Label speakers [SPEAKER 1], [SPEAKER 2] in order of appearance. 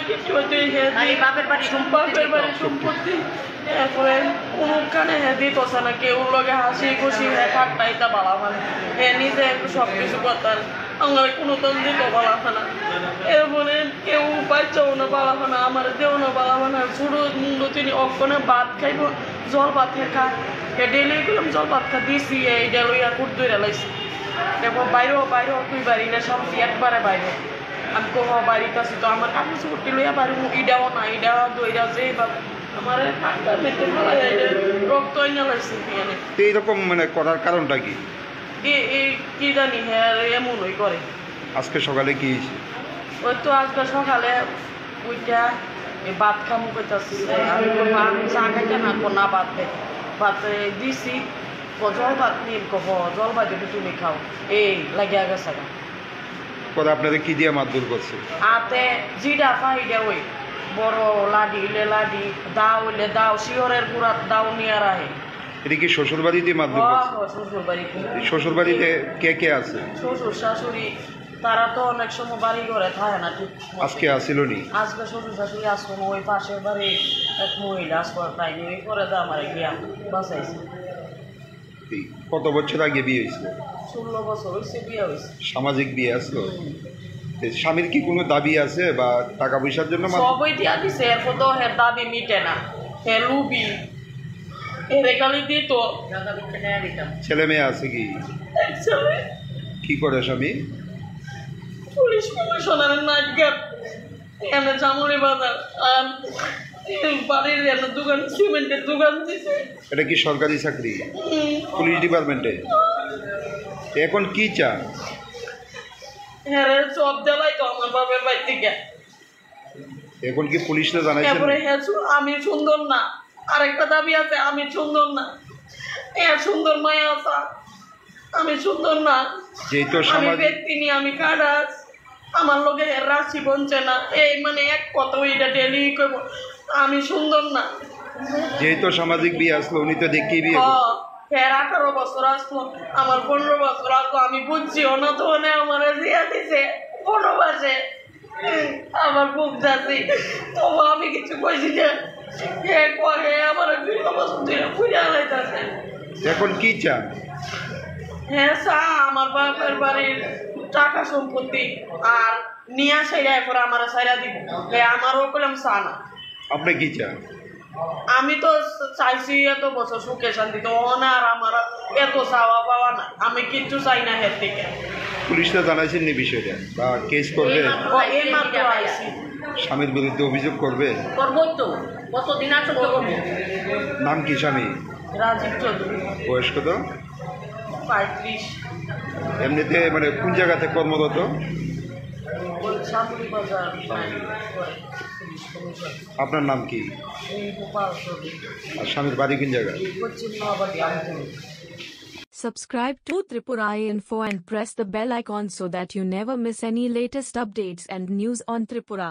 [SPEAKER 1] কিছু হয়তো বাপের বাড়ির সম্পত্তি এরপরে কোনখানে দিতছে না কেউ লগে হাসি খুশি ঠাট্টা ইটা বালা মানে নিজে সব কিছু করতাম আমার কোনো তন দিত বালা না এরপরে কেউ বাচ্চাও না বালা না আমার দেও না বালা না ছোটো মুন্ড তিনি অক্ষণে ভাত খাইব জল ভাত খায় ডেলি করলাম জল ভাত খা দিছি এইটা লইয়া কুট দইরা লাইছি এরপর বাইরেও তুই বাড়ি না সব একবারে বাইরে আমি কো বাড়িতে আছি তো আমার কাপড় চুপড়ি লইয়া পারি ইডাও না ইডা দইরা যে বা আমার রক্ত লাগছে
[SPEAKER 2] এইরকম মানে করার কারণটা কি
[SPEAKER 1] কি জানি হ্যাঁ এমন ওই করে
[SPEAKER 2] আজকে সকালে কি হয়েছে
[SPEAKER 1] ওই তো আজকে সকালে ওইটা ভাত খামু করতেছি আমি চা খাইতে না না ভাত দিছি জল ভাত নিয়ে কহ জল ভাত তুমি খাও এই লাগিয়া গেছে
[SPEAKER 2] পরে আপনাদের কি দিয়ে মারধর করছে
[SPEAKER 1] হাতে জিডা ফাইডা ওই বড় লাডি হইলে লাডি দাও হইলে দাও শিওরের পুরা দাও নিয়ে রাখে
[SPEAKER 2] এটা কি শ্বশুর বাড়িতে মারধর করছে
[SPEAKER 1] শ্বশুর বাড়িতে
[SPEAKER 2] শ্বশুর বাড়িতে কে কে আছে
[SPEAKER 1] শ্বশুর শাশুড়ি তারা তো অনেক সময় বাড়ি ঘরে থাকে না ঠিক
[SPEAKER 2] আজকে আসিল নি
[SPEAKER 1] আজকে শ্বশুর শাশুড়ি আসবো ওই পাশের বাড়ি এক মহিলা আসবো তাই ওই করে দা আমার গিয়া বাঁচাইছে
[SPEAKER 2] কত বছর আগে বিয়ে হয়েছিল
[SPEAKER 1] 16 বছর হয়েছে বিয়ে হয়েছে
[SPEAKER 2] সামাজিক বিয়ে আসলো স্বামীর কি কোনো দাবি আছে বা টাকা পয়সার জন্য
[SPEAKER 1] সবই দিয়া দিছে এরপর তো হের দাবি মিটে না হে লুবি এরেকালি দিত
[SPEAKER 2] ছেলে মেয়ে আছে কি কি করে স্বামী
[SPEAKER 1] পুলিশ কমিশনারের নাইট গ্যাপ এমনি জামুরি বাজার আর বাড়ির দোকান সিমেন্টের দোকান দিছে
[SPEAKER 2] এটা কি সরকারি চাকরি পুলিশ ডিপার্টমেন্টে এখন কি চান
[SPEAKER 1] হ্যাঁ সব দেলাই তো আমার বাপের বাড়ি থেকে
[SPEAKER 2] এখন কি পুলিশে জানাইছেন
[SPEAKER 1] এরপরে হ্যাঁ আমি সুন্দর না আরেকটা দাবি আছে আমি সুন্দর না এর সুন্দর মায়া আছে আমি সুন্দর না
[SPEAKER 2] যেহেতু
[SPEAKER 1] আমি ব্যক্তি নিয়ে আমি কারাস আমার লোকে রাশি বনছে না এই মানে এক কত এটা ডেলি করবো আমি সুন্দর না
[SPEAKER 2] যেহেতু সামাজিক বিয়ে আসলো উনি তো দেখি বিয়ে
[SPEAKER 1] ফের 18 বছর আসলো আমার 15 বছর আসলো আমি বুঝছি অনতনে আমার দিয়া দিছে 15 মাসে আমার বুক যাচ্ছি তবু আমি কিছু কইছি যে আমার 2 বছর ধরে খুঁজে লাইতেছে
[SPEAKER 2] এখন কি চান
[SPEAKER 1] হ্যাঁ আমার বাপের বাড়ির টাকা সম্পত্তি আর নিয়ে সাইরা এরপর আমার সাইরা দিব আমারও করলাম চা না
[SPEAKER 2] আপনি কি চান
[SPEAKER 1] আমি তো চাইছি এত বছর সুখে শান্তি তো না আর আমার এত চাওয়া পাওয়া না আমি কিচ্ছু চাই না হের থেকে
[SPEAKER 2] পুলিশটা জানাইছেন নি বিষয়টা বা কেস করবে
[SPEAKER 1] এই মাত্র আইছি
[SPEAKER 2] স্বামীর বিরুদ্ধে অভিযোগ করবে
[SPEAKER 1] করবো তো কতদিন আছো করবো
[SPEAKER 2] নাম কি স্বামী
[SPEAKER 1] রাজীব চৌধুরী
[SPEAKER 2] বয়স কত
[SPEAKER 1] 35
[SPEAKER 2] এমনিতে মানে কোন জায়গাতে কর্মরত আপনার নাম কি আর স্বামীর বাড়ি কোন জায়গায়
[SPEAKER 3] Subscribe to Tripura Info and press the bell icon so that you never miss any latest updates and news on Tripura.